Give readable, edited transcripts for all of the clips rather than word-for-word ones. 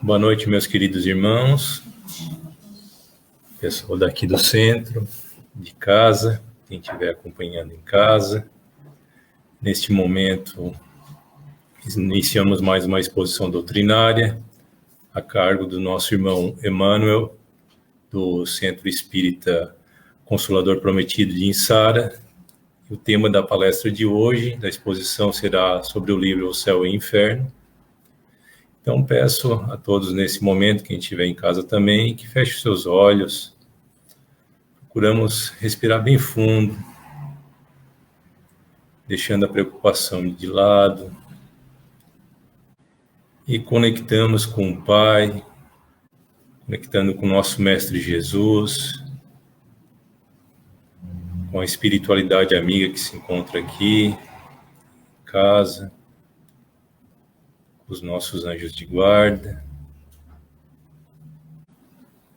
Boa noite, meus queridos irmãos, pessoal daqui do centro, de casa, quem estiver acompanhando em casa. Neste momento, iniciamos mais uma exposição doutrinária, a cargo do nosso irmão Emmanuel, do Centro Espírita Consolador Prometido de Insara. O tema da palestra de hoje, da exposição, será sobre o livro O Céu e o Inferno. Então, peço a todos nesse momento, quem estiver em casa também, que feche seus olhos. Procuramos respirar bem fundo, deixando a preocupação de lado. E conectamos com o Pai, conectando com o nosso Mestre Jesus, com a espiritualidade amiga que se encontra aqui, em casa, os nossos anjos de guarda.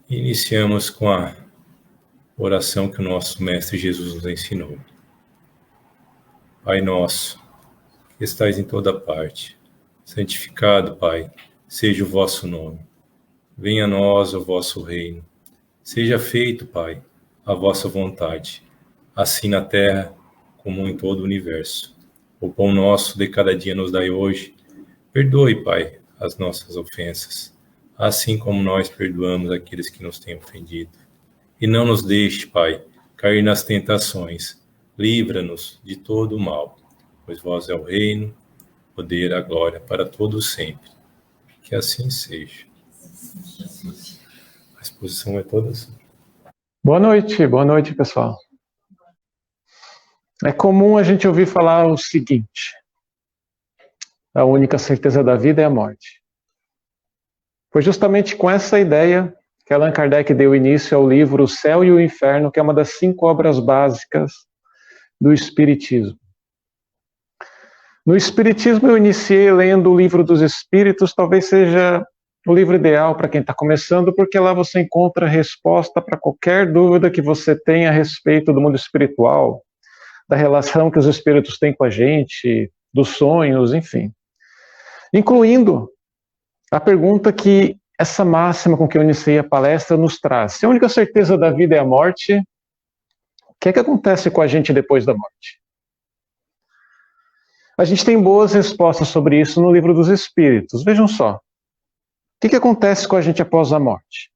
Iniciamos com a oração que o nosso Mestre Jesus nos ensinou. Pai nosso, que estais em toda parte, santificado, Pai, seja o vosso nome. Venha a nós o vosso reino. Seja feito, Pai, a vossa vontade, assim na terra como em todo o universo. O pão nosso de cada dia nos dai hoje. Perdoe, Pai, as nossas ofensas, assim como nós perdoamos aqueles que nos têm ofendido. E não nos deixe, Pai, cair nas tentações. Livra-nos de todo o mal, pois vós é o reino, o poder, a glória para todos sempre. Que assim seja. A exposição é toda assim. Boa noite, pessoal. É comum a gente ouvir falar o seguinte: a única certeza da vida é a morte. Foi justamente com essa ideia que Allan Kardec deu início ao livro O Céu e o Inferno, que é uma das 5 obras básicas do Espiritismo. No Espiritismo eu iniciei lendo o Livro dos Espíritos, talvez seja o livro ideal para quem está começando, porque lá você encontra resposta para qualquer dúvida que você tenha a respeito do mundo espiritual, da relação que os espíritos têm com a gente, dos sonhos, enfim. Incluindo a pergunta que essa máxima com que eu iniciei a palestra nos traz. Se a única certeza da vida é a morte, o que é que acontece com a gente depois da morte? A gente tem boas respostas sobre isso no Livro dos Espíritos. Vejam só. O que acontece com a gente após a morte?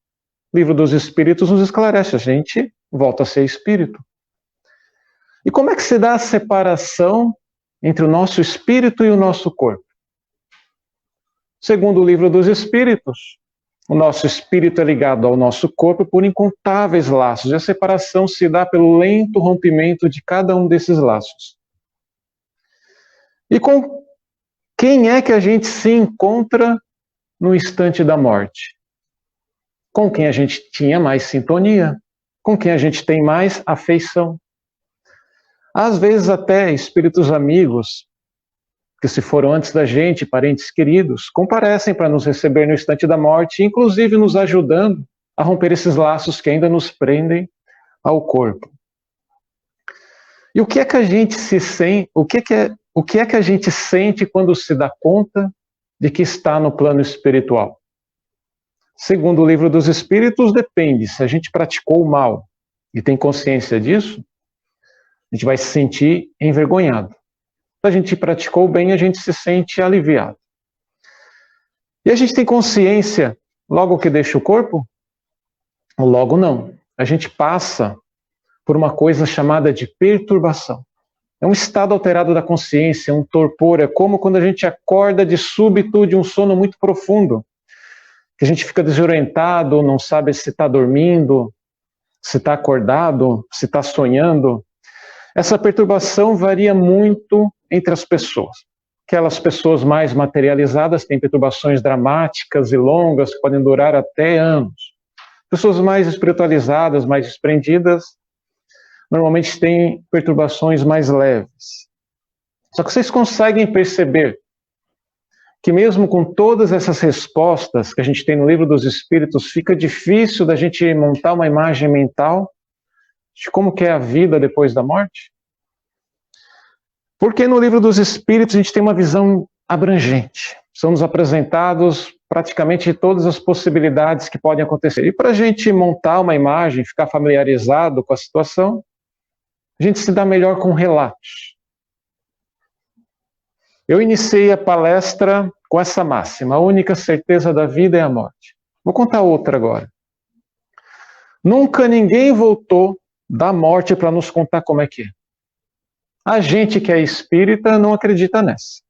O Livro dos Espíritos nos esclarece, a gente volta a ser espírito. E como é que se dá a separação entre o nosso espírito e o nosso corpo? Segundo o Livro dos Espíritos, o nosso espírito é ligado ao nosso corpo por incontáveis laços, e a separação se dá pelo lento rompimento de cada um desses laços. E com quem é que a gente se encontra no instante da morte? Com quem a gente tinha mais sintonia, com quem a gente tem mais afeição. Às vezes até espíritos amigos, que se foram antes da gente, parentes queridos, comparecem para nos receber no instante da morte, inclusive nos ajudando a romper esses laços que ainda nos prendem ao corpo. E o que é que a gente se sente, o que é que a gente sente quando se dá conta de que está no plano espiritual? Segundo o Livro dos Espíritos, depende. Se a gente praticou o mal e tem consciência disso, a gente vai se sentir envergonhado. Se a gente praticou bem, a gente se sente aliviado. E a gente tem consciência logo que deixa o corpo? Logo não. A gente passa por uma coisa chamada de perturbação. É um estado alterado da consciência, um torpor. É como quando a gente acorda de súbito de um sono muito profundo, que a gente fica desorientado, não sabe se está dormindo, se está acordado, se está sonhando. Essa perturbação varia muito entre as pessoas. Aquelas pessoas mais materializadas têm perturbações dramáticas e longas que podem durar até anos. Pessoas mais espiritualizadas, mais desprendidas, normalmente têm perturbações mais leves. Só que vocês conseguem perceber que mesmo com todas essas respostas que a gente tem no Livro dos Espíritos, fica difícil da gente montar uma imagem mental de como que é a vida depois da morte? Porque no Livro dos Espíritos a gente tem uma visão abrangente. são nos apresentados praticamente todas as possibilidades que podem acontecer. E para a gente montar uma imagem, ficar familiarizado com a situação, a gente se dá melhor com relatos. Eu iniciei a palestra com essa máxima: a única certeza da vida é a morte. Vou contar outra agora. Nunca ninguém voltou da morte para nos contar como é que é. A gente que é espírita não acredita nessa.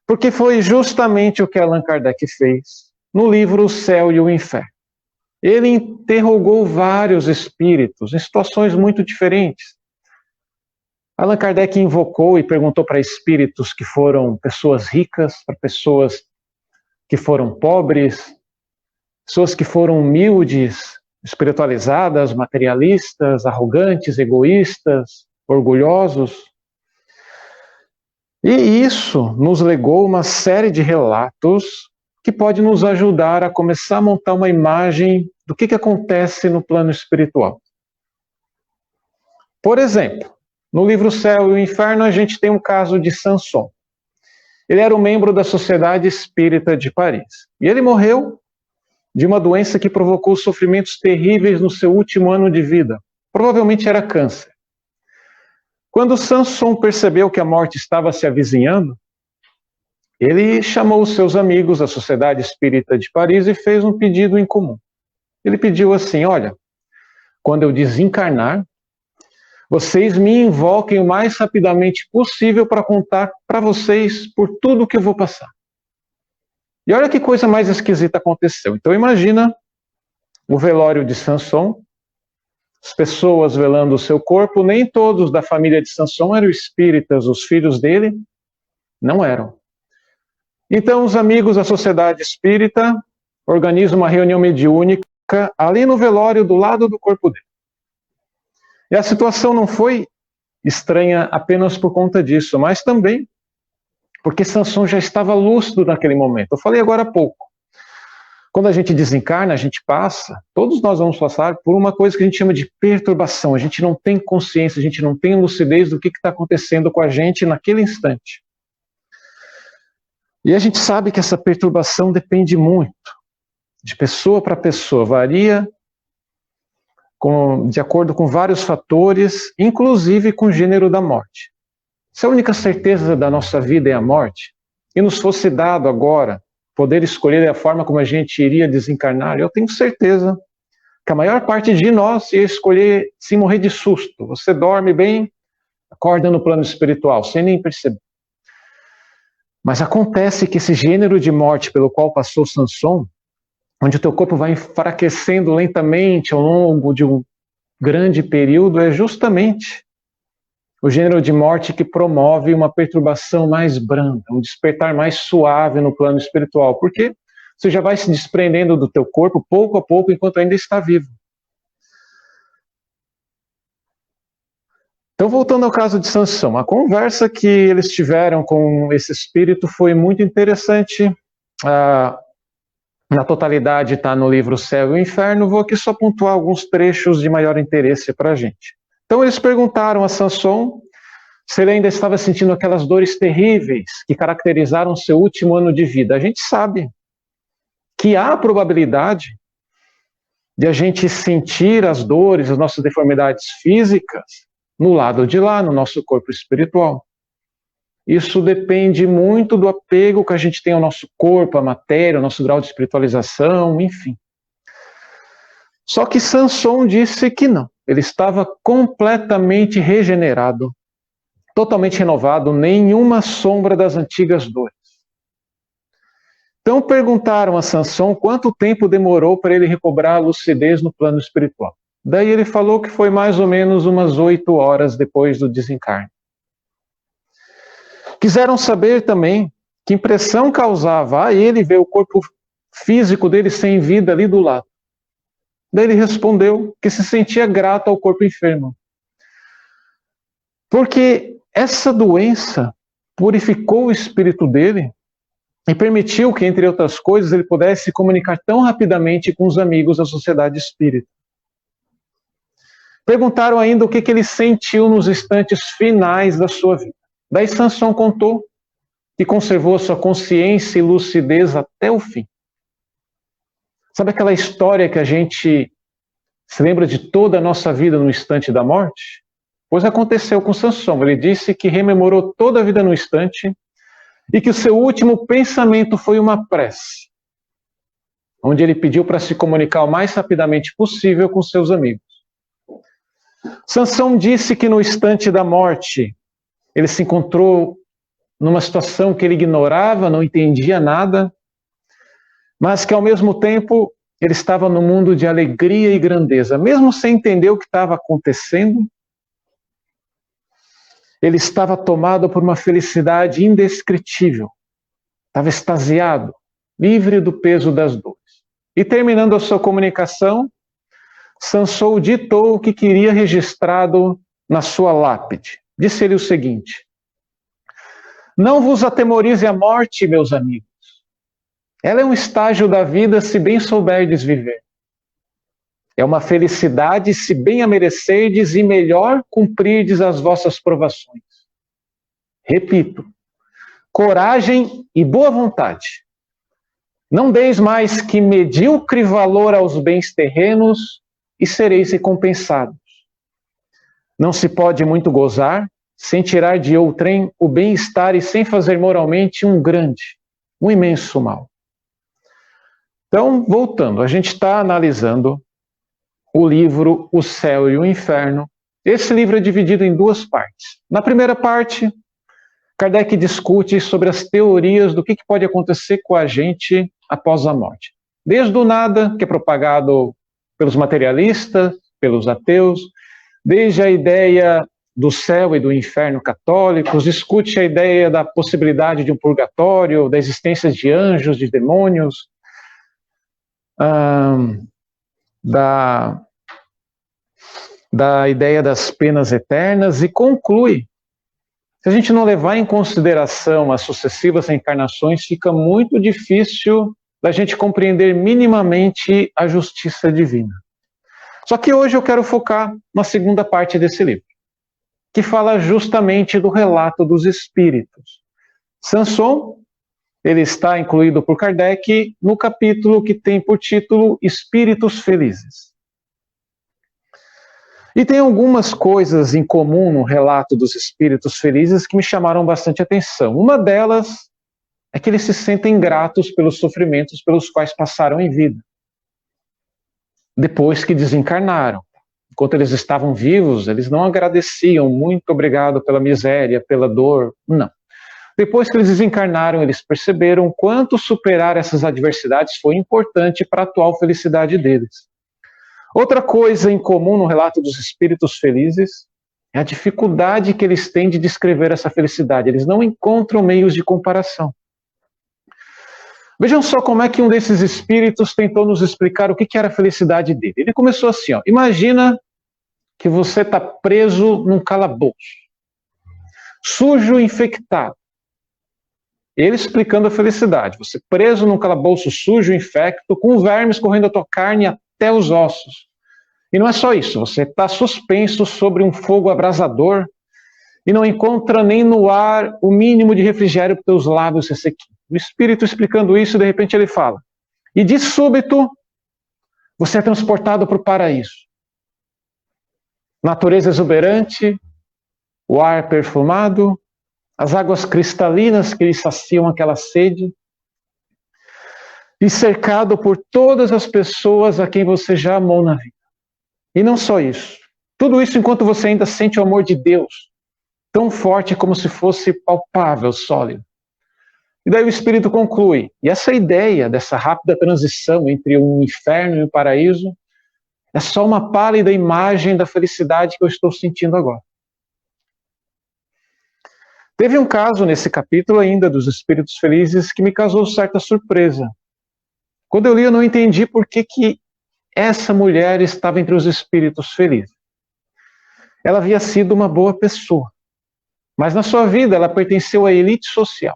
Porque foi justamente o que Allan Kardec fez no livro O Céu e o Inferno. Ele interrogou vários espíritos em situações muito diferentes. Allan Kardec invocou e perguntou para espíritos que foram pessoas ricas, para pessoas que foram pobres, pessoas que foram humildes, espiritualizadas, materialistas, arrogantes, egoístas, orgulhosos. E isso nos legou uma série de relatos que pode nos ajudar a começar a montar uma imagem do que acontece no plano espiritual. Por exemplo, no livro O Céu e o Inferno, a gente tem um caso de Samson. Ele era um membro da Sociedade Espírita de Paris. E ele morreu de uma doença que provocou sofrimentos terríveis no seu último ano de vida. Provavelmente era câncer. Quando Samson percebeu que a morte estava se avizinhando, ele chamou os seus amigos da Sociedade Espírita de Paris e fez um pedido em comum. Ele pediu assim: olha, quando eu desencarnar, vocês me invoquem o mais rapidamente possível para contar para vocês por tudo que eu vou passar. E olha que coisa mais esquisita aconteceu. Então imagina o velório de Samson, as pessoas velando o seu corpo. Nem todos da família de Samson eram espíritas, os filhos dele não eram. Então os amigos da Sociedade Espírita organizam uma reunião mediúnica ali no velório, do lado do corpo dele. E a situação não foi estranha apenas por conta disso, mas também porque Samson já estava lúcido naquele momento. Eu falei agora há pouco. Quando a gente desencarna, a gente passa, todos nós vamos passar por uma coisa que a gente chama de perturbação. A gente não tem consciência, a gente não tem lucidez do que está acontecendo com a gente naquele instante. E a gente sabe que essa perturbação depende muito, de pessoa para pessoa, varia de acordo com vários fatores, inclusive com o gênero da morte. Se a única certeza da nossa vida é a morte, e nos fosse dado agora poder escolher a forma como a gente iria desencarnar, eu tenho certeza que a maior parte de nós ia escolher se morrer de susto. Você dorme bem, acorda no plano espiritual, sem nem perceber. Mas acontece que esse gênero de morte pelo qual passou Samson, onde o teu corpo vai enfraquecendo lentamente ao longo de um grande período, é justamente o gênero de morte que promove uma perturbação mais branda, um despertar mais suave no plano espiritual, porque você já vai se desprendendo do teu corpo pouco a pouco enquanto ainda está vivo. Então, voltando ao caso de Samson, a conversa que eles tiveram com esse espírito foi muito interessante. Na totalidade está no livro O Céu e o Inferno. Vou aqui só pontuar alguns trechos de maior interesse para a gente. Então eles perguntaram a Samson se ele ainda estava sentindo aquelas dores terríveis que caracterizaram seu último ano de vida. A gente sabe que há a probabilidade de a gente sentir as dores, as nossas deformidades físicas no lado de lá, no nosso corpo espiritual. Isso depende muito do apego que a gente tem ao nosso corpo, à matéria, ao nosso grau de espiritualização, enfim. Só que Samson disse que não. Ele estava completamente regenerado, totalmente renovado, nenhuma sombra das antigas dores. Então perguntaram a Samson quanto tempo demorou para ele recobrar a lucidez no plano espiritual. Daí ele falou que foi mais ou menos umas 8 horas depois do desencarne. Quiseram saber também que impressão causava a ele ver o corpo físico dele sem vida ali do lado. Daí ele respondeu que se sentia grato ao corpo enfermo. Porque essa doença purificou o espírito dele e permitiu que, entre outras coisas, ele pudesse se comunicar tão rapidamente com os amigos da Sociedade Espírita. Perguntaram ainda o que ele sentiu nos instantes finais da sua vida. Daí Samson contou que conservou sua consciência e lucidez até o fim. Sabe aquela história que a gente se lembra de toda a nossa vida no instante da morte? Pois aconteceu com Sansão. Ele disse que rememorou toda a vida no instante e que o seu último pensamento foi uma prece, onde ele pediu para se comunicar o mais rapidamente possível com seus amigos. Sansão disse que no instante da morte ele se encontrou numa situação que ele ignorava, não entendia nada, mas que ao mesmo tempo ele estava num mundo de alegria e grandeza. Mesmo sem entender o que estava acontecendo, ele estava tomado por uma felicidade indescritível. Estava extasiado, livre do peso das dores. E terminando a sua comunicação, Sansão ditou o que queria registrado na sua lápide. Disse-lhe o seguinte: não vos atemorize a morte, meus amigos. Ela é um estágio da vida, se bem souberdes viver. É uma felicidade, se bem a merecerdes, e melhor cumprirdes as vossas provações. Repito, coragem e boa vontade. Não deis mais que medíocre valor aos bens terrenos e sereis recompensados. Não se pode muito gozar, sem tirar de outrem o bem-estar e sem fazer moralmente um grande, um imenso mal. Então, voltando, a gente está analisando o livro O Céu e o Inferno. Esse livro é dividido em duas partes. Na primeira parte, Kardec discute sobre as teorias do que pode acontecer com a gente após a morte. Desde o nada, que é propagado pelos materialistas, pelos ateus, desde a ideia do céu e do inferno católicos, discute a ideia da possibilidade de um purgatório, da existência de anjos, de demônios, da ideia das penas eternas, e conclui: se a gente não levar em consideração as sucessivas reencarnações, fica muito difícil da gente compreender minimamente a justiça divina. Só que hoje eu quero focar na segunda parte desse livro, que fala justamente do relato dos espíritos. Sansão, ele está incluído por Kardec no capítulo que tem por título Espíritos Felizes. E tem algumas coisas em comum no relato dos espíritos felizes que me chamaram bastante atenção. Uma delas é que eles se sentem gratos pelos sofrimentos pelos quais passaram em vida, depois que desencarnaram. Enquanto eles estavam vivos, eles não agradeciam, muito obrigado pela miséria, pela dor, não. Depois que eles desencarnaram, eles perceberam quanto superar essas adversidades foi importante para a atual felicidade deles. Outra coisa em comum no relato dos espíritos felizes é a dificuldade que eles têm de descrever essa felicidade. Eles não encontram meios de comparação. Vejam só como é que um desses espíritos tentou nos explicar o que era a felicidade dele. Ele começou assim, ó: imagina que você está preso num calabouço, sujo e infectado. Ele explicando a felicidade: você preso num calabouço sujo, infecto, com vermes correndo a tua carne até os ossos. E não é só isso, você está suspenso sobre um fogo abrasador e não encontra nem no ar o mínimo de refrigério para os teus lábios ressequinhos. O espírito explicando isso, de repente ele fala: e de súbito você é transportado para o paraíso. Natureza exuberante, o ar perfumado, as águas cristalinas que lhe saciam aquela sede, e cercado por todas as pessoas a quem você já amou na vida. E não só isso, tudo isso enquanto você ainda sente o amor de Deus, tão forte como se fosse palpável, sólido. E daí o Espírito conclui: e essa ideia dessa rápida transição entre o inferno e o paraíso é só uma pálida imagem da felicidade que eu estou sentindo agora. Teve um caso nesse capítulo ainda dos Espíritos Felizes que me causou certa surpresa. Quando eu li, eu não entendi por que essa mulher estava entre os Espíritos Felizes. Ela havia sido uma boa pessoa, mas na sua vida ela pertenceu à elite social.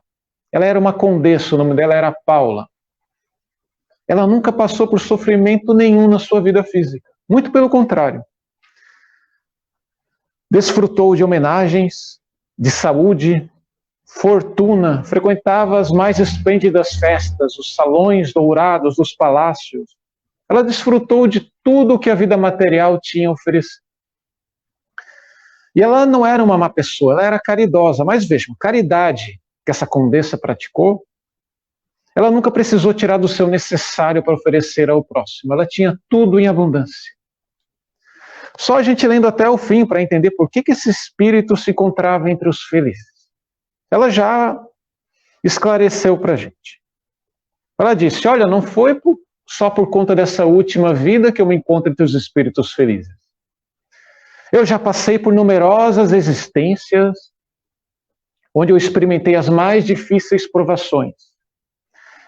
Ela era uma condessa, o nome dela era Paula. Ela nunca passou por sofrimento nenhum na sua vida física. Muito pelo contrário. Desfrutou de homenagens, de saúde, fortuna, frequentava as mais esplêndidas festas, os salões dourados dos palácios. Ela desfrutou de tudo que a vida material tinha a oferecer. E ela não era uma má pessoa, ela era caridosa. Mas vejam, caridade que essa condessa praticou, ela nunca precisou tirar do seu necessário para oferecer ao próximo. Ela tinha tudo em abundância. Só a gente lendo até o fim para entender por que esse espírito se encontrava entre os felizes. Ela já esclareceu para a gente. Ela disse, olha, não foi só por conta dessa última vida que eu me encontro entre os espíritos felizes. Eu já passei por numerosas existências onde eu experimentei as mais difíceis provações.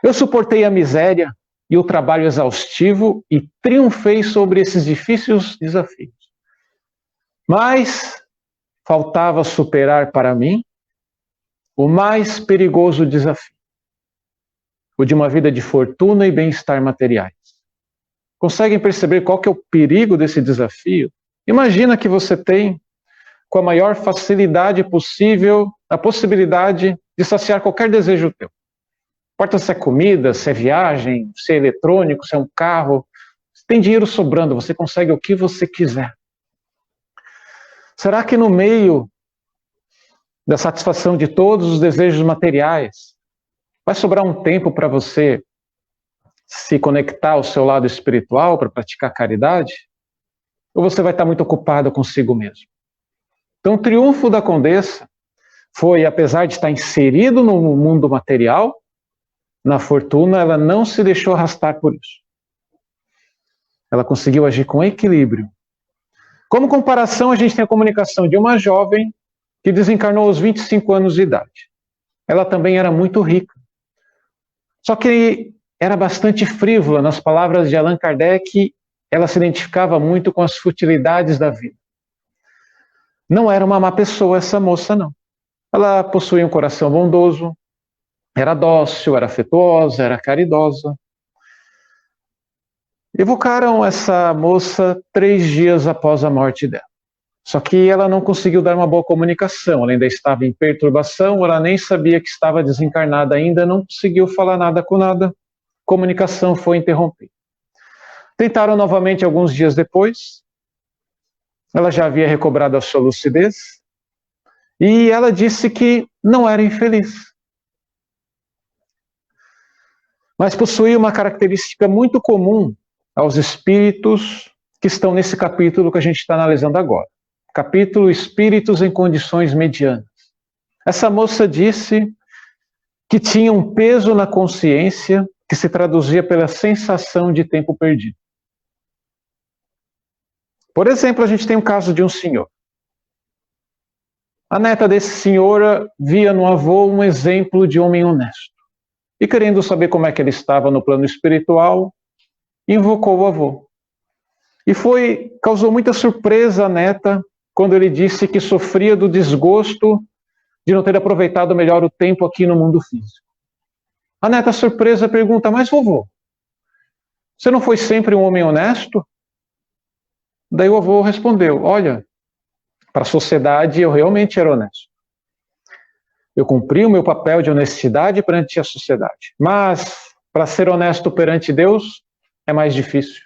Eu suportei a miséria e o trabalho exaustivo e triunfei sobre esses difíceis desafios. Mas faltava superar para mim o mais perigoso desafio, o de uma vida de fortuna e bem-estar materiais. Conseguem perceber qual que é o perigo desse desafio? Imagina que você tem, com a maior facilidade possível, a possibilidade de saciar qualquer desejo teu. Não importa se é comida, se é viagem, se é eletrônico, se é um carro, se tem dinheiro sobrando, você consegue o que você quiser. Será que no meio da satisfação de todos os desejos materiais, vai sobrar um tempo para você se conectar ao seu lado espiritual, para praticar caridade? Ou você vai estar muito ocupado consigo mesmo? Então, o triunfo da condessa foi, apesar de estar inserido no mundo material, na fortuna, ela não se deixou arrastar por isso. Ela conseguiu agir com equilíbrio. Como comparação, a gente tem a comunicação de uma jovem que desencarnou aos 25 anos de idade. Ela também era muito rica. Só que era bastante frívola. Nas palavras de Allan Kardec, ela se identificava muito com as futilidades da vida. Não era uma má pessoa essa moça, não. Ela possuía um coração bondoso, era dócil, era afetuosa, era caridosa. Evocaram essa moça 3 dias após a morte dela. Só que ela não conseguiu dar uma boa comunicação, ela ainda estava em perturbação, ela nem sabia que estava desencarnada ainda, não conseguiu falar nada com nada. A comunicação foi interrompida. Tentaram novamente alguns dias depois, ela já havia recobrado a sua lucidez, e ela disse que não era infeliz. Mas possuía uma característica muito comum aos espíritos que estão nesse capítulo que a gente está analisando agora. Capítulo Espíritos em Condições Medianas. Essa moça disse que tinha um peso na consciência que se traduzia pela sensação de tempo perdido. Por exemplo, a gente tem um caso de um senhor. A neta desse senhor via no avô um exemplo de homem honesto. E querendo saber como é que ele estava no plano espiritual, invocou o avô. E causou muita surpresa à neta quando ele disse que sofria do desgosto de não ter aproveitado melhor o tempo aqui no mundo físico. A neta, surpresa, pergunta, mas vovô, você não foi sempre um homem honesto? Daí o avô respondeu, olha, para a sociedade eu realmente era honesto. Eu cumpri o meu papel de honestidade perante a sociedade. Mas, para ser honesto perante Deus, é mais difícil.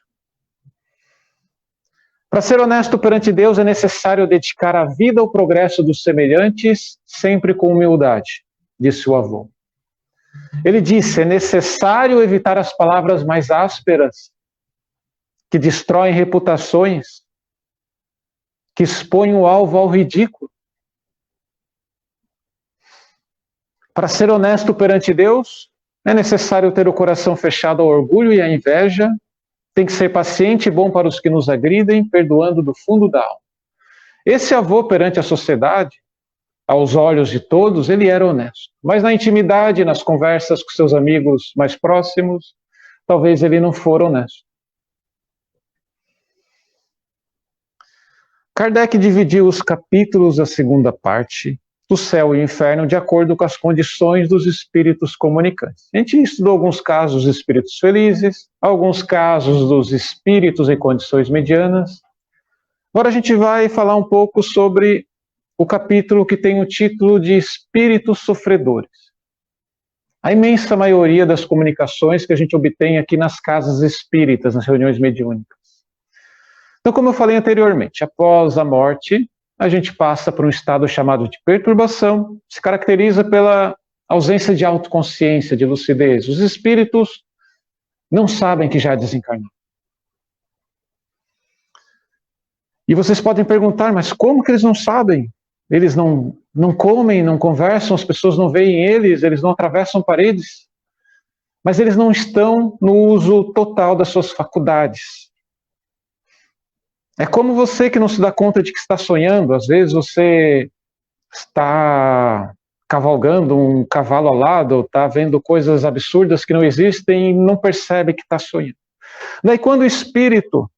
Para ser honesto perante Deus, é necessário dedicar a vida ao progresso dos semelhantes, sempre com humildade, disse o avô. Ele disse, é necessário evitar as palavras mais ásperas, que destroem reputações, que expõem o alvo ao ridículo. Para ser honesto perante Deus, é necessário ter o coração fechado ao orgulho e à inveja, tem que ser paciente e bom para os que nos agridem, perdoando do fundo da alma. Esse avô perante a sociedade, aos olhos de todos, ele era honesto. Mas na intimidade, nas conversas com seus amigos mais próximos, talvez ele não for honesto. Kardec dividiu os capítulos da segunda parte do céu e inferno de acordo com as condições dos espíritos comunicantes. A gente estudou alguns casos dos espíritos felizes, alguns casos dos espíritos em condições medianas. Agora a gente vai falar um pouco sobre o capítulo que tem o título de Espíritos Sofredores. A imensa maioria das comunicações que a gente obtém aqui nas casas espíritas, nas reuniões mediúnicas. Então, como eu falei anteriormente, após a morte, a gente passa por um estado chamado de perturbação, se caracteriza pela ausência de autoconsciência, de lucidez. Os espíritos não sabem que já desencarnaram. E vocês podem perguntar, mas como que eles não sabem? Eles não comem, não conversam, as pessoas não veem eles não atravessam paredes. Mas eles não estão no uso total das suas faculdades. É como você que não se dá conta de que está sonhando. Às vezes você está cavalgando um cavalo alado, está vendo coisas absurdas que não existem e não percebe que está sonhando. Daí quando o espírito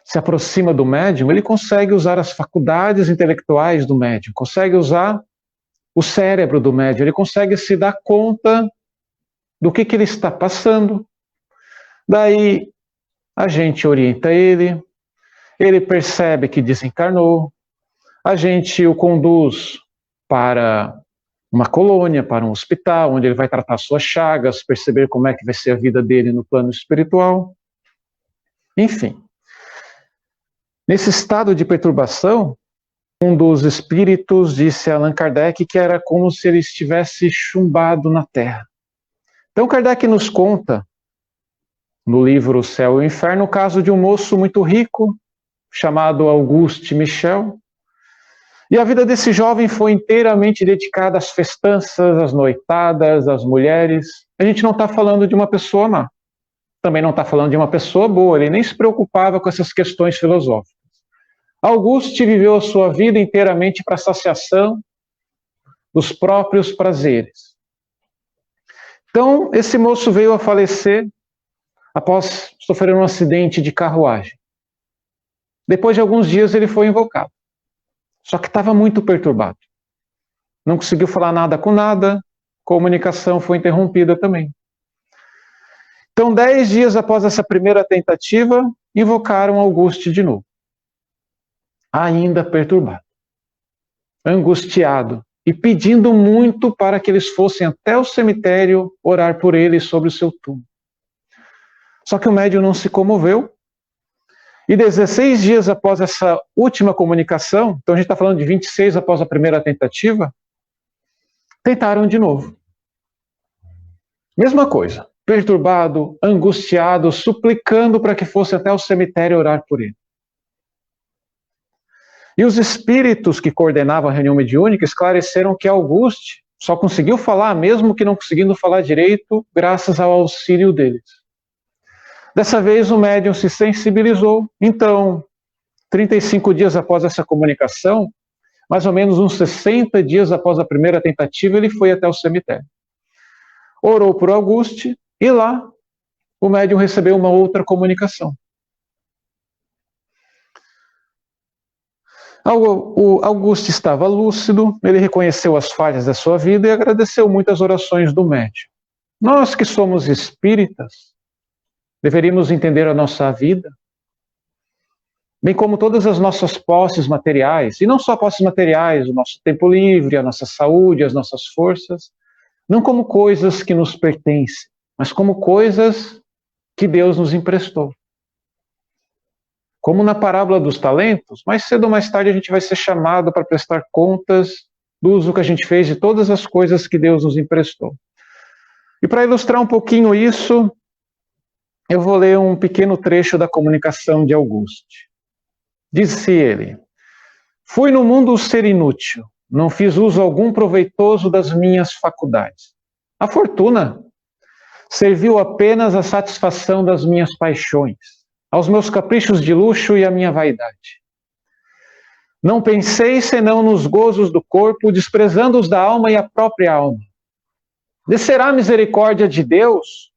se aproxima do médium, ele consegue usar as faculdades intelectuais do médium, consegue usar o cérebro do médium, ele consegue se dar conta do que ele está passando. Daí a gente orienta ele percebe que desencarnou, a gente o conduz para uma colônia, para um hospital, onde ele vai tratar suas chagas, perceber como é que vai ser a vida dele no plano espiritual. Enfim, nesse estado de perturbação, um dos espíritos disse a Allan Kardec que era como se ele estivesse chumbado na terra. Então Kardec nos conta, no livro O Céu e o Inferno, o caso de um moço muito rico, chamado Auguste Michel. E a vida desse jovem foi inteiramente dedicada às festanças, às noitadas, às mulheres. A gente não está falando de uma pessoa má. Também não está falando de uma pessoa boa, ele nem se preocupava com essas questões filosóficas. Auguste viveu a sua vida inteiramente para a saciação dos próprios prazeres. Então, esse moço veio a falecer após sofrer um acidente de carruagem. Depois de alguns dias ele foi invocado. Só que estava muito perturbado. Não conseguiu falar nada com nada, comunicação foi interrompida também. Então, 10 dias após essa primeira tentativa, invocaram Auguste de novo. Ainda perturbado, angustiado e pedindo muito para que eles fossem até o cemitério orar por ele sobre o seu túmulo. Só que o médium não se comoveu. E 16 dias após essa última comunicação, então a gente está falando de 26 após a primeira tentativa, tentaram de novo. Mesma coisa, perturbado, angustiado, suplicando para que fosse até o cemitério orar por ele. E os espíritos que coordenavam a reunião mediúnica esclareceram que Auguste só conseguiu falar, mesmo que não conseguindo falar direito, graças ao auxílio deles. Dessa vez o médium se sensibilizou, então, 35 dias após essa comunicação, mais ou menos uns 60 dias após a primeira tentativa, ele foi até o cemitério. Orou por Auguste e lá o médium recebeu uma outra comunicação. O Auguste estava lúcido, ele reconheceu as falhas da sua vida e agradeceu muito as orações do médium. Nós que somos espíritas, deveríamos entender a nossa vida, bem como todas as nossas posses materiais, e não só posses materiais, o nosso tempo livre, a nossa saúde, as nossas forças, não como coisas que nos pertencem, mas como coisas que Deus nos emprestou. Como na parábola dos talentos, mais cedo ou mais tarde a gente vai ser chamado para prestar contas do uso que a gente fez de todas as coisas que Deus nos emprestou. E para ilustrar um pouquinho isso, eu vou ler um pequeno trecho da comunicação de Auguste. Disse ele: fui no mundo ser inútil, não fiz uso algum proveitoso das minhas faculdades. A fortuna serviu apenas à satisfação das minhas paixões, aos meus caprichos de luxo e à minha vaidade. Não pensei senão nos gozos do corpo, desprezando os da alma e a própria alma. Descerá a misericórdia de Deus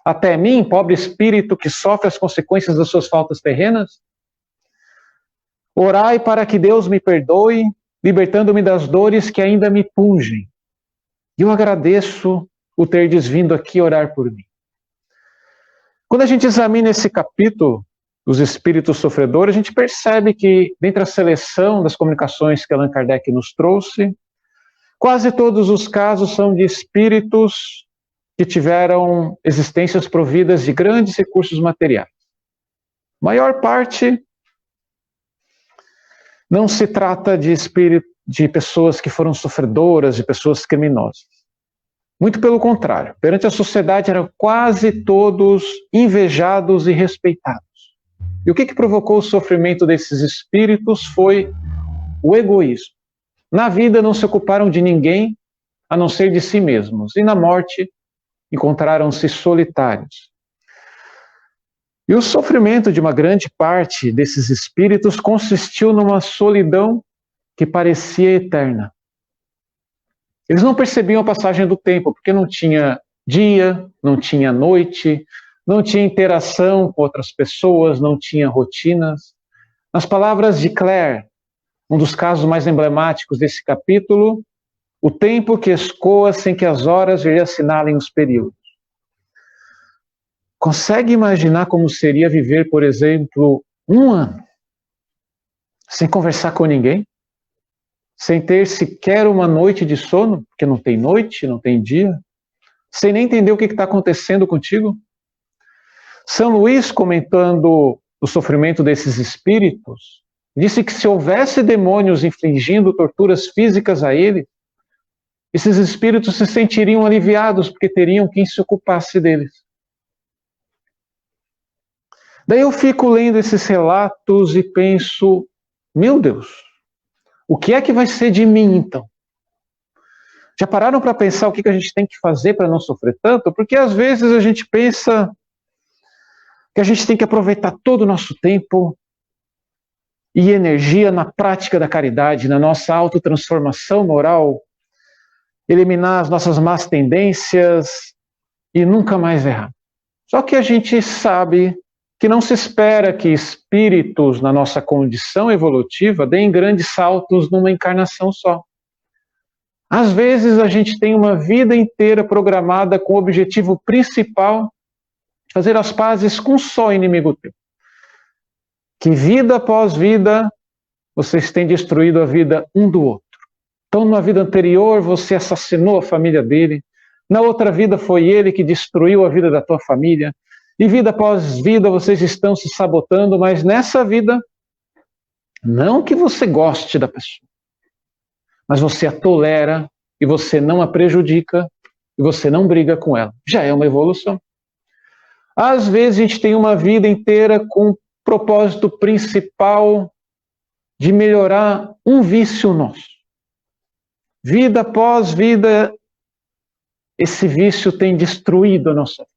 até mim, pobre espírito que sofre as consequências das suas faltas terrenas? Orai para que Deus me perdoe, libertando-me das dores que ainda me pungem. E eu agradeço o terdes vindo aqui orar por mim. Quando a gente examina esse capítulo, dos espíritos sofredores, a gente percebe que, dentre a seleção das comunicações que Allan Kardec nos trouxe, quase todos os casos são de espíritos que tiveram existências providas de grandes recursos materiais. A maior parte não se trata de pessoas que foram sofredoras, de pessoas criminosas. Muito pelo contrário, perante a sociedade eram quase todos invejados e respeitados. E o que provocou o sofrimento desses espíritos foi o egoísmo. Na vida não se ocuparam de ninguém, a não ser de si mesmos. E na morte encontraram-se solitários. E o sofrimento de uma grande parte desses espíritos consistiu numa solidão que parecia eterna. Eles não percebiam a passagem do tempo, porque não tinha dia, não tinha noite, não tinha interação com outras pessoas, não tinha rotinas. Nas palavras de Claire, um dos casos mais emblemáticos desse capítulo, o tempo que escoa sem que as horas lhe assinalem os períodos. Consegue imaginar como seria viver, por exemplo, 1 ano sem conversar com ninguém? Sem ter sequer uma noite de sono, porque não tem noite, não tem dia? Sem nem entender o que está acontecendo contigo? São Luís, comentando o sofrimento desses espíritos, disse que se houvesse demônios infligindo torturas físicas a ele, esses espíritos se sentiriam aliviados, porque teriam quem se ocupasse deles. Daí eu fico lendo esses relatos e penso, meu Deus, o que é que vai ser de mim então? Já pararam para pensar o que a gente tem que fazer para não sofrer tanto? Porque às vezes a gente pensa que a gente tem que aproveitar todo o nosso tempo e energia na prática da caridade, na nossa autotransformação moral, eliminar as nossas más tendências e nunca mais errar. Só que a gente sabe que não se espera que espíritos na nossa condição evolutiva deem grandes saltos numa encarnação só. Às vezes a gente tem uma vida inteira programada com o objetivo principal de fazer as pazes com um só inimigo teu. Que vida após vida vocês têm destruído a vida um do outro. Então, numa vida anterior você assassinou a família dele, na outra vida foi ele que destruiu a vida da tua família, e vida após vida vocês estão se sabotando, mas nessa vida, não que você goste da pessoa, mas você a tolera, e você não a prejudica, e você não briga com ela. Já é uma evolução. Às vezes a gente tem uma vida inteira com o propósito principal de melhorar um vício nosso. Vida após vida, esse vício tem destruído a nossa vida.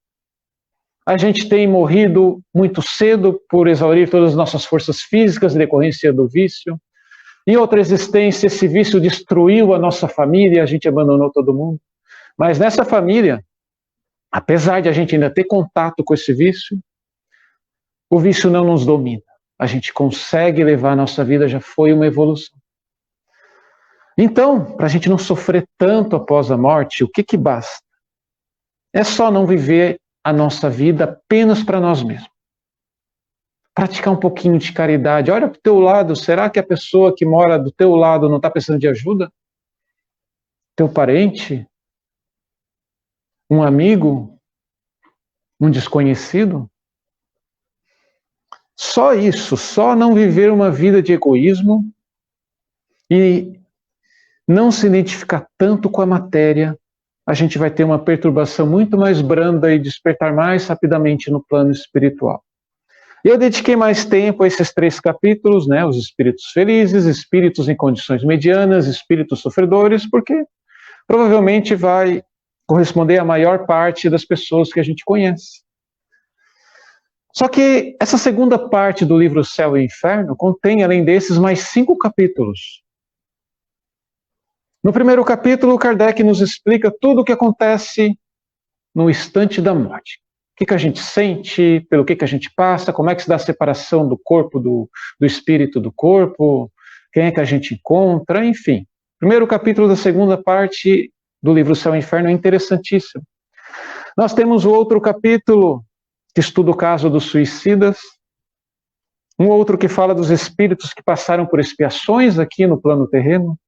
A gente tem morrido muito cedo por exaurir todas as nossas forças físicas em decorrência do vício. Em outra existência, esse vício destruiu a nossa família, a gente abandonou todo mundo. Mas nessa família, apesar de a gente ainda ter contato com esse vício, o vício não nos domina. A gente consegue levar a nossa vida, já foi uma evolução. Então, para a gente não sofrer tanto após a morte, o que basta? É só não viver a nossa vida apenas para nós mesmos. Praticar um pouquinho de caridade. Olha para o teu lado, será que a pessoa que mora do teu lado não está precisando de ajuda? Teu parente? Um amigo? Um desconhecido? Só isso, só não viver uma vida de egoísmo e não se identificar tanto com a matéria, a gente vai ter uma perturbação muito mais branda e despertar mais rapidamente no plano espiritual. Eu dediquei mais tempo a esses 3 capítulos, né? Os espíritos felizes, espíritos em condições medianas, espíritos sofredores, porque provavelmente vai corresponder à maior parte das pessoas que a gente conhece. Só que essa segunda parte do livro Céu e Inferno contém, além desses, mais 5 capítulos. No primeiro capítulo, Kardec nos explica tudo o que acontece no instante da morte. O que a gente sente, pelo que a gente passa, como é que se dá a separação do corpo, do espírito do corpo, quem é que a gente encontra, enfim. O primeiro capítulo da segunda parte do livro Céu e Inferno é interessantíssimo. Nós temos o outro capítulo que estuda o caso dos suicidas, Um outro que fala dos espíritos que passaram por expiações aqui no plano terreno.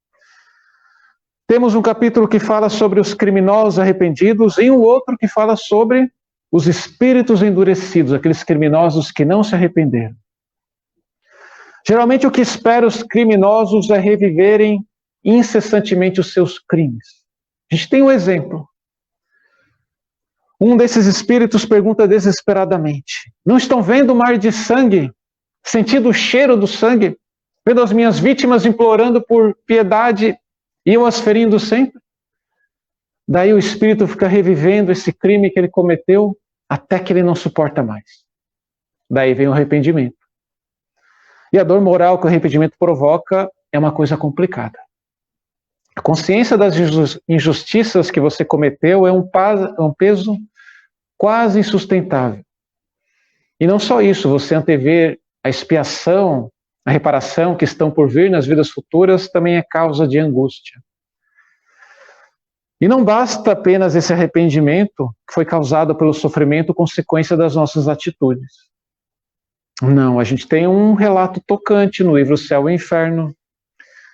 Temos um capítulo que fala sobre os criminosos arrependidos e um outro que fala sobre os espíritos endurecidos, aqueles criminosos que não se arrependeram. Geralmente o que espera os criminosos é reviverem incessantemente os seus crimes. A gente tem um exemplo. Um desses espíritos pergunta desesperadamente: não estão vendo o mar de sangue? Sentindo o cheiro do sangue? Vendo as minhas vítimas implorando por piedade e eu as ferindo sempre? Daí o espírito fica revivendo esse crime que ele cometeu até que ele não suporta mais. Daí vem o arrependimento. E a dor moral que o arrependimento provoca é uma coisa complicada. A consciência das injustiças que você cometeu é um peso quase insustentável. E não só isso, você antever a expiação, a reparação que estão por vir nas vidas futuras também é causa de angústia. E não basta apenas esse arrependimento que foi causado pelo sofrimento consequência das nossas atitudes. Não, a gente tem um relato tocante no livro Céu e Inferno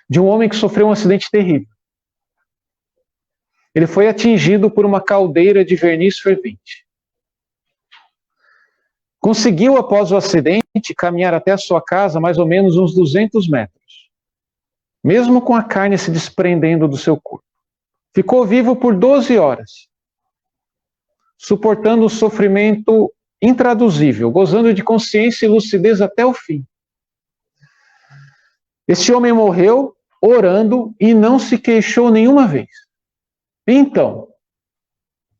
de um homem que sofreu um acidente terrível. Ele foi atingido por uma caldeira de verniz fervente. Conseguiu, após o acidente, caminhar até a sua casa mais ou menos uns 200 metros, mesmo com a carne se desprendendo do seu corpo. Ficou vivo por 12 horas, suportando o sofrimento intraduzível, gozando de consciência e lucidez até o fim. Este homem morreu orando e não se queixou nenhuma vez. Então,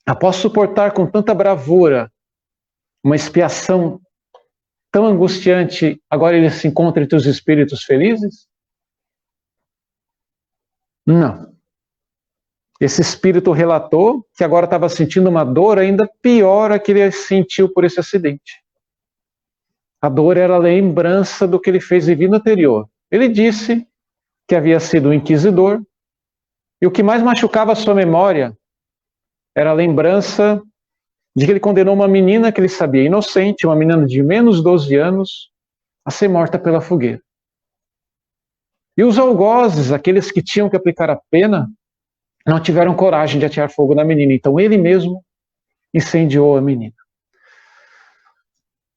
após suportar com tanta bravura uma expiação tão angustiante, agora ele se encontra entre os espíritos felizes? Não. Esse espírito relatou que agora estava sentindo uma dor ainda pior a que ele sentiu por esse acidente. A dor era a lembrança do que ele fez em vida anterior. Ele disse que havia sido um inquisidor, e o que mais machucava a sua memória era a lembrança de que ele condenou uma menina que ele sabia inocente, uma menina de menos 12 anos, a ser morta pela fogueira. E os algozes, aqueles que tinham que aplicar a pena, não tiveram coragem de atear fogo na menina, então ele mesmo incendiou a menina.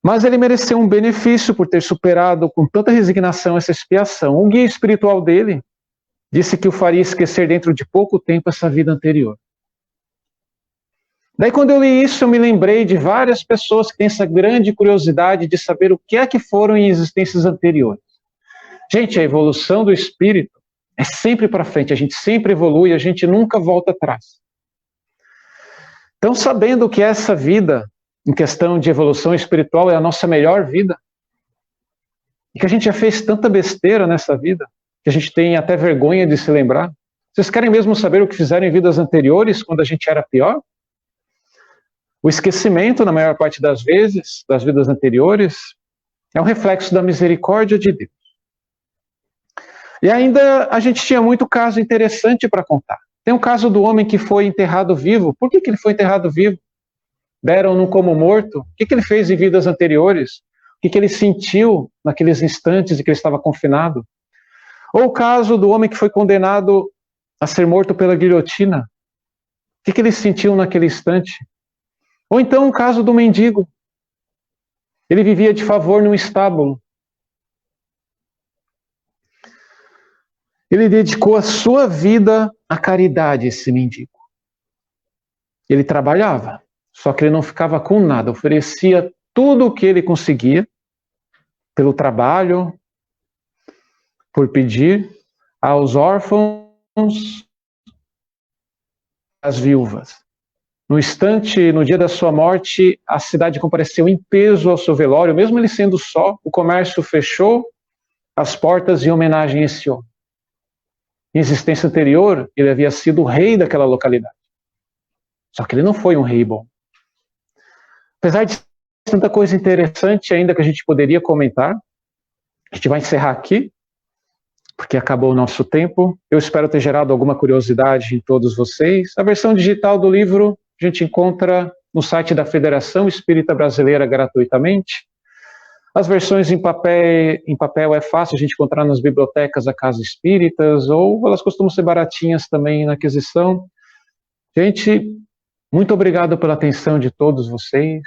Mas ele mereceu um benefício por ter superado com tanta resignação essa expiação. O guia espiritual dele disse que o faria esquecer dentro de pouco tempo essa vida anterior. Daí quando eu li isso, eu me lembrei de várias pessoas que têm essa grande curiosidade de saber o que é que foram em existências anteriores. Gente, a evolução do espírito é sempre para frente, a gente sempre evolui, a gente nunca volta atrás. Então, sabendo que essa vida, em questão de evolução espiritual, é a nossa melhor vida, e que a gente já fez tanta besteira nessa vida, que a gente tem até vergonha de se lembrar. Vocês querem mesmo saber o que fizeram em vidas anteriores, quando a gente era pior? O esquecimento, na maior parte das vezes, das vidas anteriores, é um reflexo da misericórdia de Deus. E ainda a gente tinha muito caso interessante para contar. Tem o caso do homem que foi enterrado vivo. Por que ele foi enterrado vivo? Deram-no como morto? O que ele fez em vidas anteriores? O que ele sentiu naqueles instantes em que ele estava confinado? Ou o caso do homem que foi condenado a ser morto pela guilhotina? O que ele sentiu naquele instante? Ou então o caso do mendigo. Ele vivia de favor num estábulo. Ele dedicou a sua vida à caridade, esse mendigo. Ele trabalhava, só que ele não ficava com nada, oferecia tudo o que ele conseguia, pelo trabalho, por pedir, aos órfãos, às viúvas. No instante, no dia da sua morte, a cidade compareceu em peso ao seu velório, mesmo ele sendo só, o comércio fechou as portas em homenagem a esse homem. Em existência anterior, ele havia sido o rei daquela localidade. Só que ele não foi um rei bom. Apesar de tanta coisa interessante ainda que a gente poderia comentar, a gente vai encerrar aqui, porque acabou o nosso tempo. Eu espero ter gerado alguma curiosidade em todos vocês. A versão digital do livro a gente encontra no site da Federação Espírita Brasileira gratuitamente. As versões em papel é fácil a gente encontrar nas bibliotecas da Casa Espíritas, ou elas costumam ser baratinhas também na aquisição. Gente, muito obrigado pela atenção de todos vocês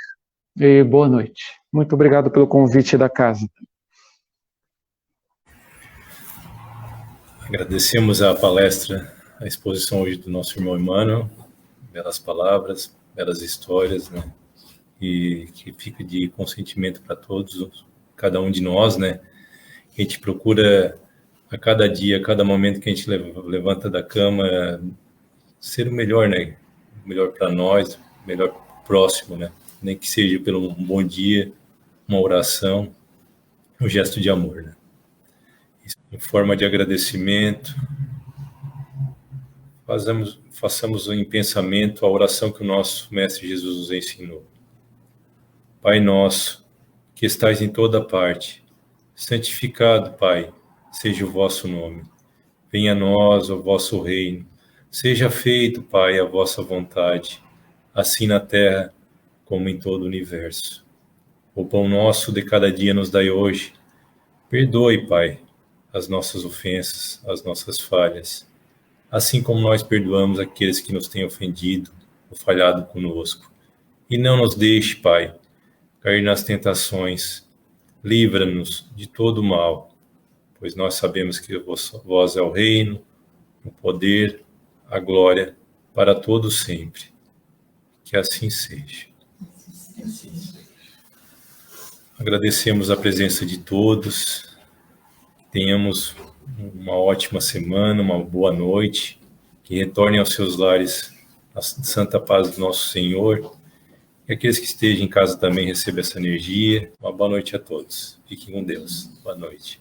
e boa noite. Muito obrigado pelo convite da casa. Agradecemos a palestra, a exposição hoje do nosso irmão Emmanuel, belas palavras, belas histórias, né? E que fica de consentimento para todos, cada um de nós, né? A gente procura a cada dia, a cada momento que a gente levanta da cama, ser o melhor, né? O melhor para nós, o melhor próximo, né? Nem que seja pelo um bom dia, uma oração, um gesto de amor, né? Em forma de agradecimento, façamos em pensamento a oração que o nosso Mestre Jesus nos ensinou. Pai nosso, que estais em toda parte, santificado, Pai, seja o vosso nome. Venha a nós o vosso reino. Seja feito, Pai, a vossa vontade, assim na terra como em todo o universo. O pão nosso de cada dia nos dai hoje. Perdoe, Pai, as nossas ofensas, as nossas falhas, assim como nós perdoamos aqueles que nos têm ofendido ou falhado conosco. E não nos deixe, Pai, cair nas tentações, livra-nos de todo o mal, pois nós sabemos que vós é o reino, o poder, a glória, para todos sempre. Que assim seja. Agradecemos a presença de todos, tenhamos uma ótima semana, uma boa noite, que retornem aos seus lares a santa paz do nosso Senhor. E aqueles que estejam em casa também recebam essa energia. Uma boa noite a todos. Fiquem com Deus. Boa noite.